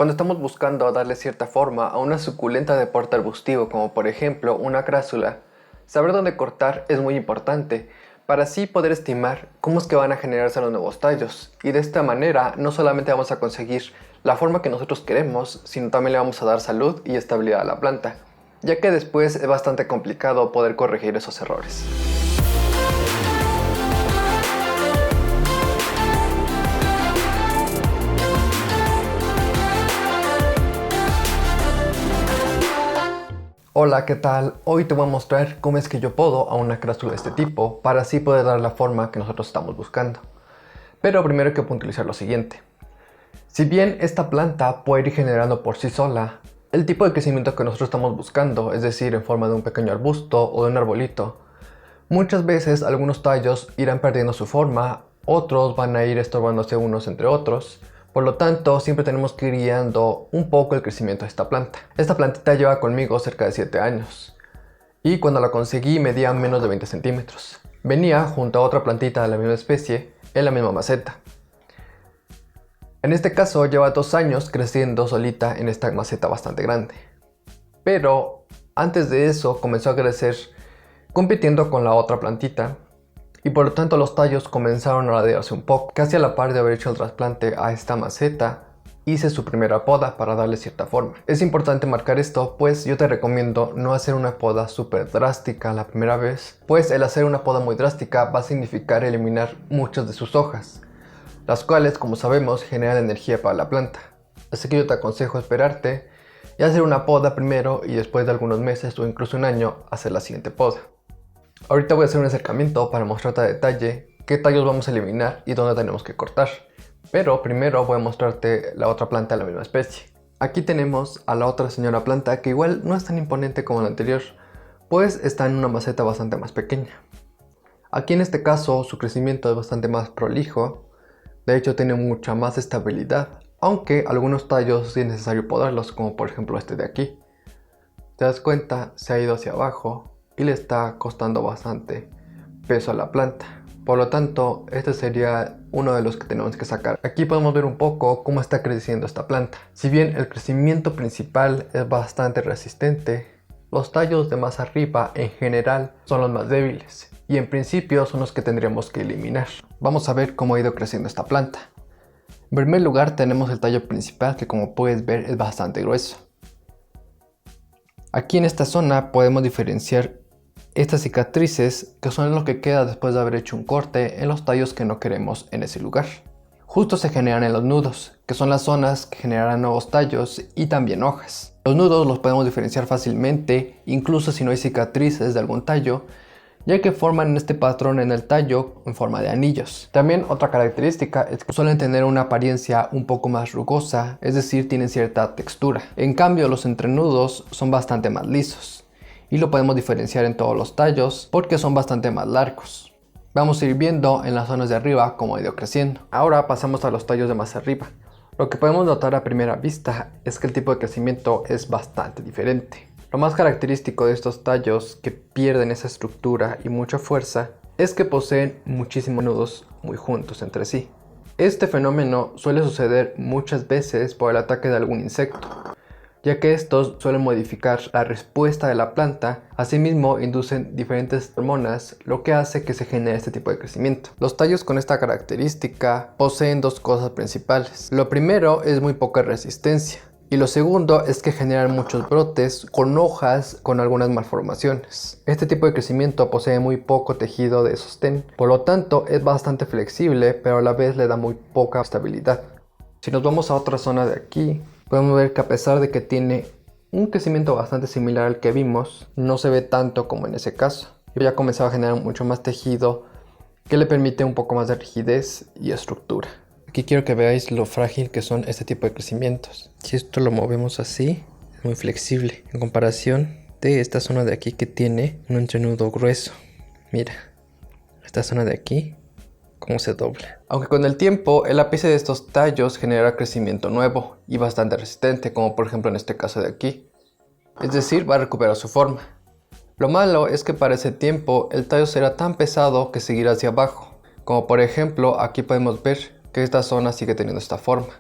Cuando estamos buscando darle cierta forma a una suculenta de porte arbustivo, como por ejemplo una crásula, saber dónde cortar es muy importante, para así poder estimar cómo es que van a generarse los nuevos tallos, y de esta manera no solamente vamos a conseguir la forma que nosotros queremos, sino también le vamos a dar salud y estabilidad a la planta, ya que después es bastante complicado poder corregir esos errores. Hola, ¿qué tal? Hoy te voy a mostrar cómo es que yo podo a una crásula de este tipo para así poder dar la forma que nosotros estamos buscando. Pero primero hay que puntualizar lo siguiente. Si bien esta planta puede ir generando por sí sola el tipo de crecimiento que nosotros estamos buscando, es decir, en forma de un pequeño arbusto o de un arbolito, muchas veces algunos tallos irán perdiendo su forma, otros van a ir estorbándose unos entre otros. Por lo tanto, siempre tenemos que ir guiando un poco el crecimiento de esta planta. Esta plantita lleva conmigo cerca de 7 años. Y cuando la conseguí medía menos de 20 centímetros. Venía junto a otra plantita de la misma especie, en la misma maceta. En este caso lleva 2 años creciendo solita en esta maceta bastante grande. Pero antes de eso comenzó a crecer compitiendo con la otra plantita. Y por lo tanto los tallos comenzaron a ladearse un poco. Casi a la par de haber hecho el trasplante a esta maceta, hice su primera poda para darle cierta forma. Es importante marcar esto, pues yo te recomiendo no hacer una poda súper drástica la primera vez, pues el hacer una poda muy drástica va a significar eliminar muchas de sus hojas, las cuales, como sabemos, generan energía para la planta. Así que yo te aconsejo esperarte y hacer una poda primero y después de algunos meses o incluso un año hacer la siguiente poda. Ahorita voy a hacer un acercamiento para mostrarte a detalle qué tallos vamos a eliminar y dónde tenemos que cortar. Pero primero voy a mostrarte la otra planta de la misma especie. Aquí tenemos a la otra señora planta que igual no es tan imponente como la anterior, pues está en una maceta bastante más pequeña. Aquí en este caso su crecimiento es bastante más prolijo, de hecho tiene mucha más estabilidad, aunque algunos tallos sí es necesario podarlos, como por ejemplo este de aquí. Te das cuenta, se ha ido hacia abajo y le está costando bastante peso a la planta. Por lo tanto, este sería uno de los que tenemos que sacar. Aquí podemos ver un poco cómo está creciendo esta planta. Si bien el crecimiento principal es bastante resistente, los tallos de más arriba en general son los más débiles y en principio son los que tendríamos que eliminar. Vamos a ver cómo ha ido creciendo esta planta. En primer lugar tenemos el tallo principal, que como puedes ver es bastante grueso. Aquí en esta zona podemos diferenciar estas cicatrices, que son lo que queda después de haber hecho un corte en los tallos que no queremos en ese lugar. Justo se generan en los nudos, que son las zonas que generarán nuevos tallos y también hojas. Los nudos los podemos diferenciar fácilmente, incluso si no hay cicatrices de algún tallo, ya que forman este patrón en el tallo en forma de anillos. También otra característica es que suelen tener una apariencia un poco más rugosa, es decir, tienen cierta textura. En cambio, los entrenudos son bastante más lisos y lo podemos diferenciar en todos los tallos porque son bastante más largos. Vamos a ir viendo en las zonas de arriba cómo ha ido creciendo. Ahora pasamos a los tallos de más arriba. Lo que podemos notar a primera vista es que el tipo de crecimiento es bastante diferente. Lo más característico de estos tallos que pierden esa estructura y mucha fuerza es que poseen muchísimos nudos muy juntos entre sí. Este fenómeno suele suceder muchas veces por el ataque de algún insecto, ya que estos suelen modificar la respuesta de la planta, asimismo inducen diferentes hormonas, lo que hace que se genere este tipo de crecimiento. Los tallos con esta característica poseen dos cosas principales. Lo primero es muy poca resistencia, y lo segundo es que generan muchos brotes con hojas con algunas malformaciones. Este tipo de crecimiento posee muy poco tejido de sostén, por lo tanto es bastante flexible, pero a la vez le da muy poca estabilidad. Si nos vamos a otra zona de aquí, podemos ver que a pesar de que tiene un crecimiento bastante similar al que vimos, no se ve tanto como en ese caso. Ya comenzaba a generar mucho más tejido que le permite un poco más de rigidez y estructura. Aquí quiero que veáis lo frágil que son este tipo de crecimientos. Si esto lo movemos así, es muy flexible en comparación de esta zona de aquí que tiene un entrenudo grueso. Mira, esta zona de aquí, cómo se dobla. Aunque con el tiempo el ápice de estos tallos genera crecimiento nuevo y bastante resistente, como por ejemplo en este caso de aquí. Es decir, va a recuperar su forma. Lo malo es que para ese tiempo el tallo será tan pesado que seguirá hacia abajo. Como por ejemplo aquí podemos ver que esta zona sigue teniendo esta forma.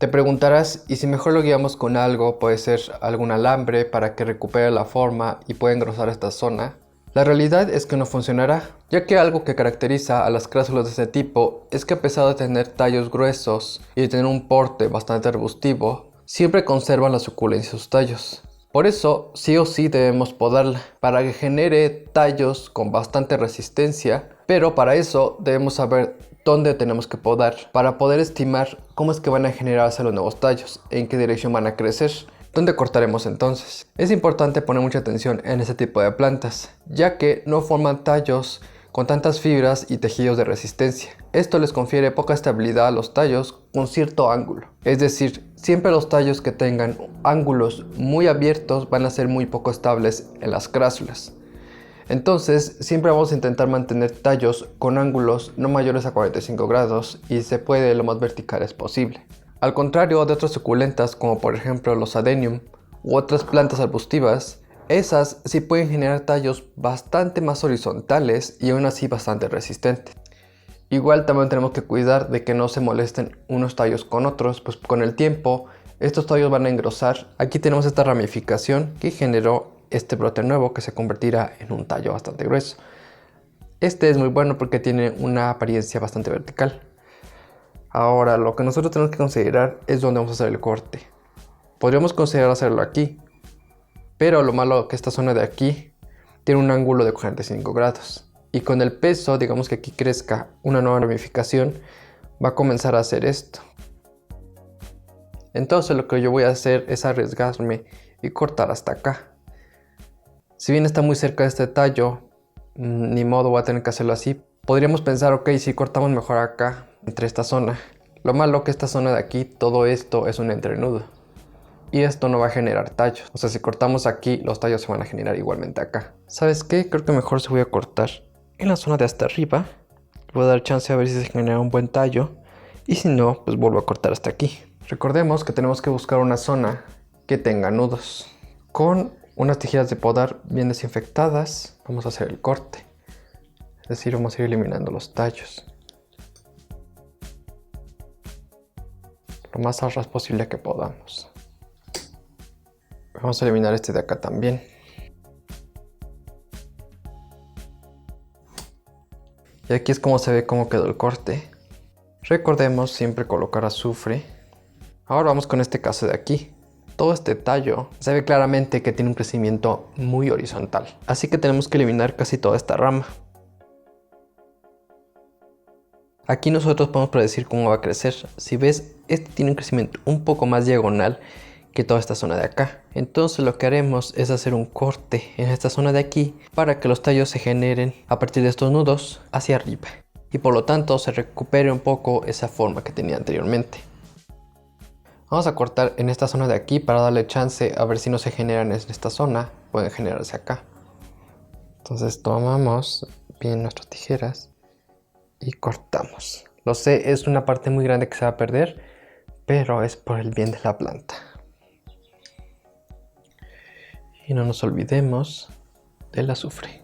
Te preguntarás, ¿y si mejor lo guiamos con algo? Puede ser algún alambre para que recupere la forma y pueda engrosar esta zona. La realidad es que no funcionará, ya que algo que caracteriza a las crásulas de este tipo es que a pesar de tener tallos gruesos y de tener un porte bastante arbustivo, siempre conservan la suculencia de sus tallos. Por eso, sí o sí debemos podarla, para que genere tallos con bastante resistencia, pero para eso debemos saber dónde tenemos que podar, para poder estimar cómo es que van a generarse los nuevos tallos, en qué dirección van a crecer. ¿Dónde cortaremos entonces? Es importante poner mucha atención en este tipo de plantas, ya que no forman tallos con tantas fibras y tejidos de resistencia. Esto les confiere poca estabilidad a los tallos con cierto ángulo. Es decir, siempre los tallos que tengan ángulos muy abiertos van a ser muy poco estables en las crásulas. Entonces, siempre vamos a intentar mantener tallos con ángulos no mayores a 45 grados y se puede lo más verticales posible. Al contrario de otras suculentas como por ejemplo los adenium u otras plantas arbustivas, esas sí pueden generar tallos bastante más horizontales y aún así bastante resistentes. Igual también tenemos que cuidar de que no se molesten unos tallos con otros, pues con el tiempo estos tallos van a engrosar. Aquí tenemos esta ramificación que generó este brote nuevo que se convertirá en un tallo bastante grueso. Este es muy bueno porque tiene una apariencia bastante vertical. Ahora, lo que nosotros tenemos que considerar es dónde vamos a hacer el corte. Podríamos considerar hacerlo aquí, pero lo malo es que esta zona de aquí tiene un ángulo de 45 grados. Y con el peso, digamos que aquí crezca una nueva ramificación, va a comenzar a hacer esto. Entonces lo que yo voy a hacer es arriesgarme y cortar hasta acá. Si bien está muy cerca de este tallo, ni modo, voy a tener que hacerlo así. Podríamos pensar, ok, si cortamos mejor acá, entre esta zona. Lo malo que esta zona de aquí, todo esto es un entrenudo. Y esto no va a generar tallos. O sea, si cortamos aquí, los tallos se van a generar igualmente acá. ¿Sabes qué? Creo que mejor se voy a cortar en la zona de hasta arriba. Voy a dar chance a ver si se genera un buen tallo. Y si no, pues vuelvo a cortar hasta aquí. Recordemos que tenemos que buscar una zona que tenga nudos. Con unas tijeras de podar bien desinfectadas, vamos a hacer el corte. Es decir, vamos a ir eliminando los tallos lo más a ras posible que podamos. Vamos a eliminar este de acá también. Y aquí es como se ve cómo quedó el corte. Recordemos siempre colocar azufre. Ahora vamos con este caso de aquí. Todo este tallo se ve claramente que tiene un crecimiento muy horizontal. Así que tenemos que eliminar casi toda esta rama. Aquí nosotros podemos predecir cómo va a crecer. Si ves, este tiene un crecimiento un poco más diagonal que toda esta zona de acá. Entonces lo que haremos es hacer un corte en esta zona de aquí para que los tallos se generen a partir de estos nudos hacia arriba. Y por lo tanto se recupere un poco esa forma que tenía anteriormente. Vamos a cortar en esta zona de aquí para darle chance a ver si no se generan en esta zona. Pueden generarse acá. Entonces tomamos bien nuestras tijeras y cortamos. Lo sé, es una parte muy grande que se va a perder, pero es por el bien de la planta. Y no nos olvidemos del azufre.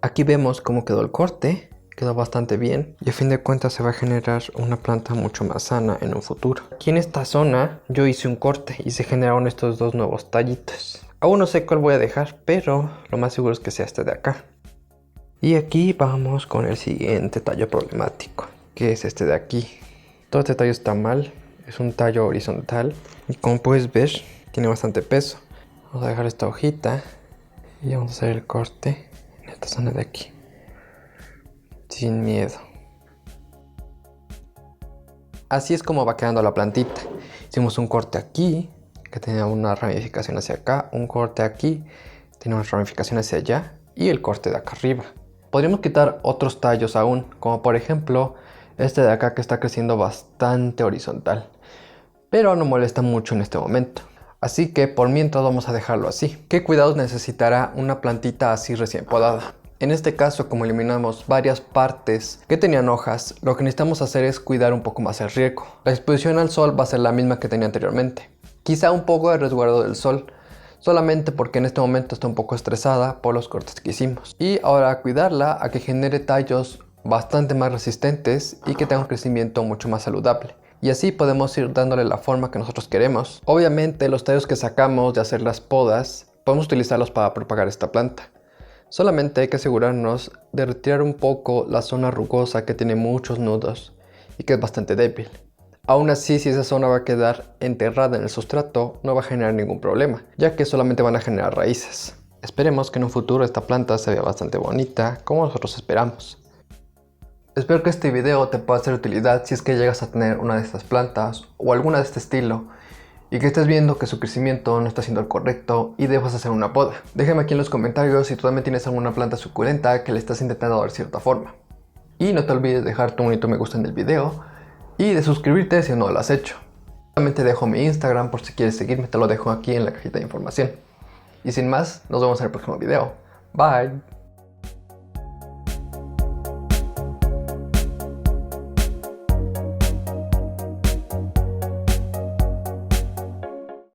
Aquí vemos cómo quedó el corte. Quedó bastante bien y a fin de cuentas se va a generar una planta mucho más sana en un futuro. Aquí en esta zona yo hice un corte y se generaron estos dos nuevos tallitos. Aún no sé cuál voy a dejar, pero lo más seguro es que sea este de acá. Y aquí vamos con el siguiente tallo problemático, que es este de aquí. Todo este tallo está mal, es un tallo horizontal y como puedes ver tiene bastante peso. Vamos a dejar esta hojita y vamos a hacer el corte en esta zona de aquí. Sin miedo. Así es como va quedando la plantita. Hicimos un corte aquí, que tenía una ramificación hacia acá, un corte aquí, tiene una ramificación hacia allá y el corte de acá arriba. Podríamos quitar otros tallos aún, como por ejemplo este de acá que está creciendo bastante horizontal, pero no molesta mucho en este momento. Así que por mientras vamos a dejarlo así. ¿Qué cuidados necesitará una plantita así recién podada? En este caso, como eliminamos varias partes que tenían hojas, lo que necesitamos hacer es cuidar un poco más el riego. La exposición al sol va a ser la misma que tenía anteriormente. Quizá un poco de resguardo del sol, solamente porque en este momento está un poco estresada por los cortes que hicimos. Y ahora cuidarla a que genere tallos bastante más resistentes y que tenga un crecimiento mucho más saludable. y así podemos ir dándole la forma que nosotros queremos. Obviamente los tallos que sacamos de hacer las podas podemos utilizarlos para propagar esta planta. Solamente hay que asegurarnos de retirar un poco la zona rugosa que tiene muchos nudos y que es bastante débil. Aún así, si esa zona va a quedar enterrada en el sustrato, no va a generar ningún problema, ya que solamente van a generar raíces. Esperemos que en un futuro esta planta se vea bastante bonita, como nosotros esperamos. Espero que este video te pueda ser de utilidad si es que llegas a tener una de estas plantas o alguna de este estilo y que estés viendo que su crecimiento no está siendo el correcto y debas hacer una poda. Déjame aquí en los comentarios si tú también tienes alguna planta suculenta que le estás intentando dar cierta forma. Y no te olvides de dejar tu bonito me gusta en el video y de suscribirte si no lo has hecho. Solamente dejo mi Instagram por si quieres seguirme, te lo dejo aquí en la cajita de información. Y sin más, nos vemos en el próximo video. Bye.